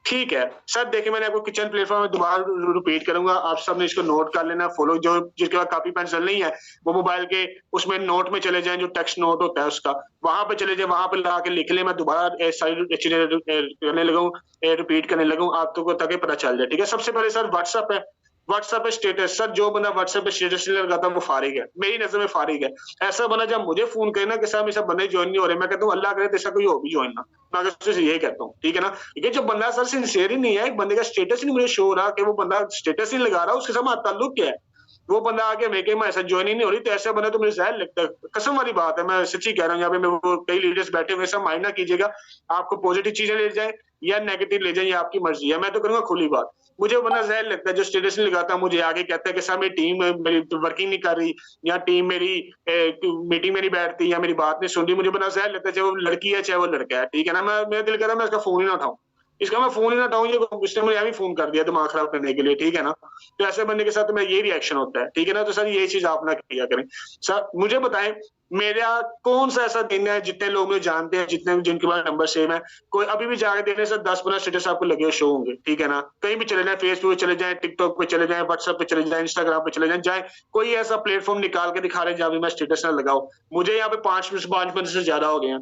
S1: ठीक है सर, देखिए मैंने आपको किचन प्लेटफॉर्म में दोबारा रिपीट करूंगा, आप सबने इसको नोट कर लेना, फॉलो। जो जिसके पास कॉपी पेंसिल नहीं है वो मोबाइल के उसमें नोट में चले जाएं, जो टेक्स्ट नोट होता है उसका, वहां पे चले जाए, वहां पे ला के लिख ले। मैं दोबारा सारी चीजें करने लगूं, रिपीट करने लगूं आपको ताकि पता चल जाए। ठीक है, सबसे पहले सर व्हाट्सएप है, व्हाट्सएप पे स्टेटस। सर जो बंदा व्हाट्सएप पे स्टेटस नहीं लगाता वो फारिग है, मेरी नजर में फारिग है। ऐसा बंदा जब मुझे फोन करे ना कि साहब ये सब बंदे ज्वाइन नहीं हो रहे, मैं कहता हूँ अल्लाह करे तेरा कोई हो भी ज्वाइन ना, मैं अगर यही कहता हूँ। ठीक है ना, ये जो बंदा सर सिंसियर ही नहीं है, एक बंदे का स्टेटस ही नहीं मुझे शो हो रहा कि वो बंदा स्टेटस ही लगा रहा, उसके साथ ताल्लुक क्या है, वो बंदा आके वेके में ऐसा ज्वाइन ही नहीं हो रही, तो ऐसा बंदा तो मुझे जहर लगता है। कसम वाली बात है, मैं सच्ची कह रहा हूँ, यहाँ पे मैं कई लीडर्स बैठे हुए, सब माइंड ना कीजिएगा, आपको पॉजिटिव चीजें ले जाए या नेगेटिव ले जाए, ये आपकी मर्जी है। मैं तो करूंगा खुली बात, मुझे बंदा जहर लगता है जो स्टेटस नहीं लगाता, मुझे आगे कहता है कि साहब मेरी टीम मेरी वर्किंग नहीं कर रही, या टीम मेरी मीटिंग में नहीं बैठती, या मेरी बात नहीं सुन रही, मुझे बंदा जहर लगता है, चाहे वो लड़की है चाहे वो लड़का है। ठीक है ना, मैं मेरा दिल कर रहा है मैं इसका फोन ही ना उठाऊं, इसका मैं फोन ही ना उठाऊं, ये उसने मुझे अभी फोन कर दिया दिमाग खराब करने के लिए। ठीक है ना, तो ऐसे बंदे के साथ तो मेरा ये रिएक्शन होता है। ठीक है ना, तो सर ये चीज आप ना किया करें। सर मुझे बताएं मेरा कौन सा ऐसा दिन है, जितने लोग मुझे जानते हैं, जितने जिनके पास नंबर सेम है, कोई अभी भी जाके देखने से 10-15 स्टेटस आपको लगे हुए शो होंगे। ठीक है ना, कहीं भी चले जाए, फेसबुक पे चले जाए, टिकटॉक पे चले जाए, व्हाट्सएप पे चले जाए, इंस्टाग्राम पे चले जाए, कोई ऐसा प्लेटफॉर्म निकाल के दिखा रहे जहां भी मैं स्टेटस ना लगाऊं। मुझे यहाँ पे 5 बंदे से ज्यादा हो गए हैं।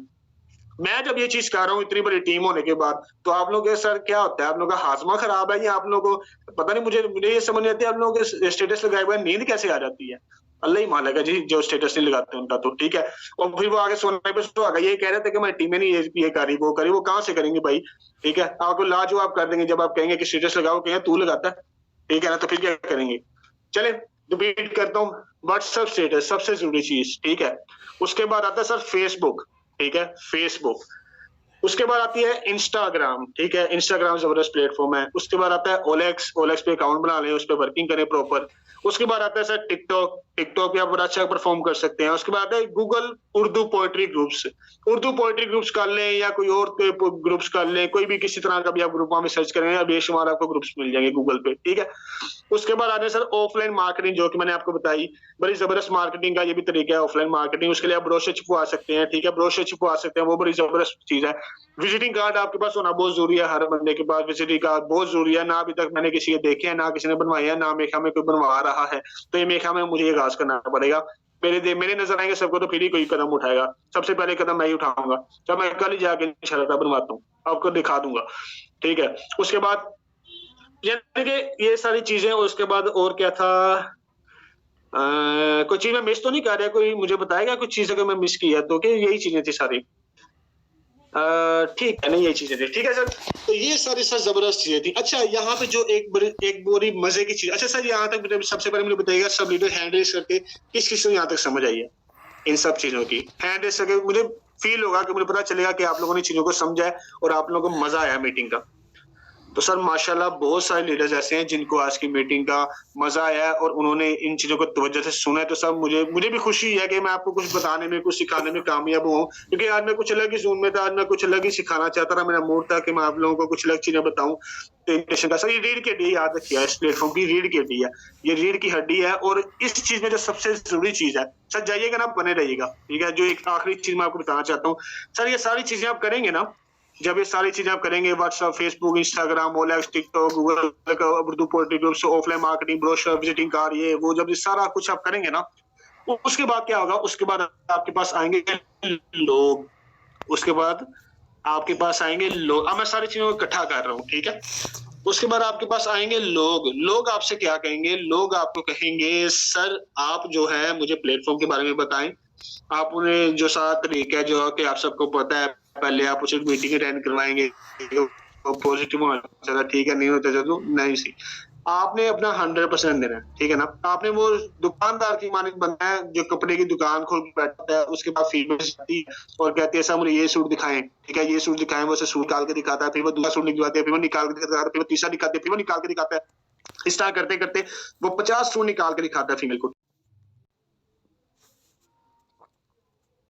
S1: मैं जब ये चीज कर रहा हूँ इतनी बड़ी टीम होने के बाद, तो आप लोग के सर क्या होता है, आप लोगों का हाजमा खराब है या आप लोगों को पता नहीं, मुझे ये समझ नहीं आती आप लोगों के स्टेटस लगाए हुए नींद कैसे आ जाती है। अल्लाह ही मालिक है जी, जो स्टेटस नहीं लगाते उनका। तो ठीक है, और फिर वो आगे सोने पे तो आ गए, ये कह रहे थे कि हमारी टीमें नहीं ये करी वो करी, वो कहाँ से करेंगे भाई। ठीक है, आपको लाजवाब कर देंगे जब आप कहेंगे कि स्टेटस लगाओ, कहेंगे तू लगाता है। ठीक है ना, तो फिर क्या करेंगे। चले रिपीट करता हूँ, व्हाट्सएप स्टेटस सबसे जरूरी चीज। ठीक है, उसके बाद आता है सर फेसबुक। ठीक है, फेसबुक, उसके बाद आती है इंस्टाग्राम। ठीक है, इंस्टाग्राम जबरदस्त प्लेटफॉर्म है। उसके बाद आता है ओलेक्स, ओलेक्स पे अकाउंट बना लें, उस पर वर्किंग करें प्रॉपर। उसके बाद आता है सर टिकटॉक, टिकटॉक पे आप बड़ा अच्छा परफॉर्म कर सकते हैं। उसके बाद आता है Google Urdu poetry groups, Urdu poetry groups कर लें या कोई और ग्रुप्स कर लें, कोई भी किसी तरह का भी आप ग्रुप में सर्च करेंगे या बेशुमार आपको ग्रुप्स मिल जाएंगे गूगल पे। ठीक है, उसके बाद आते हैं सर ऑफलाइन मार्केटिंग, जो कि मैंने आपको बताई, बड़ी जबरदस्त मार्केटिंग का ये भी तरीका है ऑफलाइन मार्केटिंग। उसके लिए आप ब्रोशर छपवा सकते हैं। ठीक है, ब्रोशर छपवा सकते हैं, वो बड़ी जबरदस्त चीज है। विजिटिंग कार्ड आपके पास होना बहुत जरूरी है, हर बंदे के पास विजिटिंग कार्ड बहुत जरूरी है। ना अभी तक मैंने किसी के देखे हैं, ना किसी ने बनवाए हैं, ना मेखा में कोई बनवा रहा है, तो ये मेखा में मुझे ये आगाज करना पड़ेगा। मेरे नजर आएंगे सबको तो फिर ही कोई कदम उठाएगा, सबसे पहले कदम मैं ही उठाऊंगा। जब मैं कल ही जाके इंशाल्लाह बनवाता हूँ, आपको दिखा दूंगा। ठीक है, उसके बाद यानी कि ये सारी चीजें, उसके बाद और क्या था, कोई चीज मैं मिस तो नहीं कर रहा, कोई मुझे बताएगा कुछ चीज अगर मैं मिस किया तो, कि यही चीजें थी सारी। ठीक है, नहीं यही चीजें थी। ठीक है सर, तो ये सारी सर जबरदस्त चीजें थी। अच्छा, यहाँ पे जो एक बड़ी मजे की चीज, अच्छा सर यहाँ तक सबसे पहले मुझे बताइएगा सब लीडर हैंड रेस करके किस किस को यहाँ तक समझ आई है इन सब चीजों की। हैंड रेस करके मुझे फील होगा कि मुझे पता चलेगा कि आप लोगों ने चीजों को समझा है और आप लोगों को मजा आया मीटिंग का। तो सर माशाल्लाह बहुत सारे लीडर्स ऐसे हैं जिनको आज की मीटिंग का मजा आया है और उन्होंने इन चीजों को तवज्जो से सुना है। तो सर मुझे भी खुशी है कि मैं आपको कुछ बताने में, कुछ सिखाने में कामयाब हूँ, क्योंकि आज मैं कुछ अलग ही जोन में था, आज मैं कुछ अलग ही सिखाना चाहता था। मेरा मूड था कि मैं आप लोगों को कुछ अलग चीजें बताऊं। तो का सर ये रीढ़ की हड्डी याद रखिए, इस प्लेटफॉर्म की रीढ़ की हड्डी है, ये रीढ़ की हड्डी है। और इस चीज में जो सबसे जरूरी चीज है सर, जाइएगा ना, बने रहिएगा। ठीक है, जो एक आखिरी चीज मैं आपको बताना चाहता हूँ सर, ये सारी चीजें आप करेंगे ना, जब ये सारी चीजें आप करेंगे, WhatsApp, Facebook, Instagram, OLX, TikTok, Google, Urdu poetry groups, offline marketing, brochure, visiting card, ये वो, जब ये सारा कुछ आप करेंगे ना, उसके बाद क्या होगा, उसके बाद आपके पास आएंगे लोग, उसके बाद आपके पास आएंगे लोग। अब मैं सारी चीजों को इकट्ठा कर रहा हूँ, ठीक है। उसके बाद आपके पास आएंगे लोग। लोग आपसे क्या कहेंगे? लोग आपको कहेंगे सर आप जो है मुझे प्लेटफॉर्म के बारे में बताएं। आप उन्हें जो सारा तरीका है जो कि आप सबको पता है, पहले आप उसे मीटिंग अटेंड करवाएंगे, पॉजिटिव होना चाहिए, ठीक है, नहीं होता तो नहीं सी। आपने अपना 100% देना है, ठीक है ना। आपने वो दुकानदार की मालिक बनना है जो कपड़े की दुकान खोल के बैठता है, उसके बाद फीमेल आती है और कहती है सर मुझे ये सूट दिखाएं, ठीक है, ये सूट दिखाएं। वो उसे सूट निकाल के दिखाता है, फिर वो दूसरा सूट निकलवाते हैं, फिर वो निकाल के दिखाता है, फिर वो तीसरा दिखाते हैं, फिर वो निकाल के दिखाता है। इस तरह करते करते वो 50 सूट निकाल के दिखाता है फीमेल को।